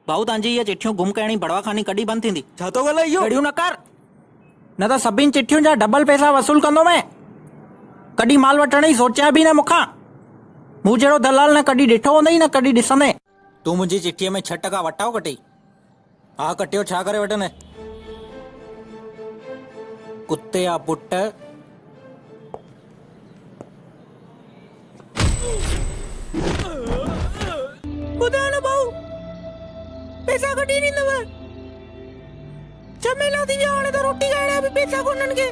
भाऊ तव्हांजी इहे चिठियूं गुम करिणी बड़वाखानी कॾहिं बंदि थींदी? छा थो ॻाल्हाए इहो? अहिड़ियूं न कर, न त सभिनि चिठियुनि जा डबल पैसा वसूल कंदो मैं। कॾहिं माल वठण जी सोचिया बि न मूंखां। मूं जहिड़ो दलाल न कॾहिं ॾिठो हूंदई न कॾहिं ॾिसंदे। तूं मुंहिंजी चिठीअ में 6% वठाओ कटी? हा कटियो, छा करे वठंदे? कुत्ते या पुट। ॿुधायो न भाऊ, पैसा कढी ॾींदव? झमेला थी विया, हाणे त रोटी खाइण जा बि पैसा कोन्हनि के।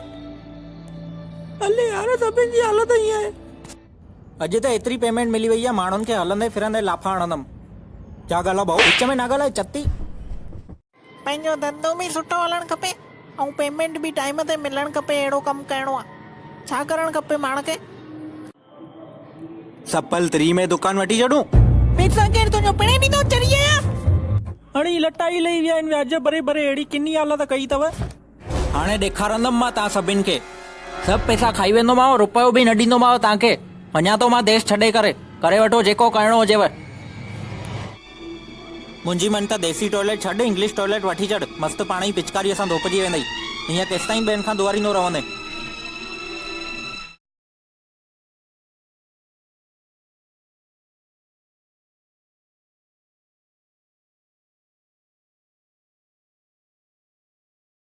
हले यार, सभिनि जी हालत ईअं आहे। अॼु त एतिरी पेमेंट मिली वई आहे, माण्हुनि खे हलंदे फिरंदे लाफा हणंदमि। छा ॻाल्हि आहे भाऊ, विच में न ॻाल्हाए चती। पंहिंजो धंधो बि सुठो हलणु खपे ऐं पेमेंट बि टाइम ते मिलणु खपे। अहिड़ो कमु करिणो आहे। छा करणु खपे माण्हू खे? सपल 3 में दुकान वठी छॾूं? पैसा केरु तुंहिंजो पिणे ॾींदो? चरी आया हाणे लटा ई लही विया आहिनि व्याज भरे भरे। अहिड़ी किनी हालत कई अथव। हाणे ॾेखारंदमि मां तव्हां सभिनि खे। सभु पैसा खाई वेंदोमांव, रुपयो बि न ॾींदोमांव तव्हांखे। वञा थो मां देश छॾे करे वठो जेको करिणो हुजेव। मुंहिंजी मन त देसी टॉयलेट छॾ, इंग्लिश टॉयलेट वठी छॾ। मस्तु पाण ई पिचकारीअ सां धोपजी वेंदई। हीअं केसिताईं ॿियनि खां दुआरींदो रहंदे।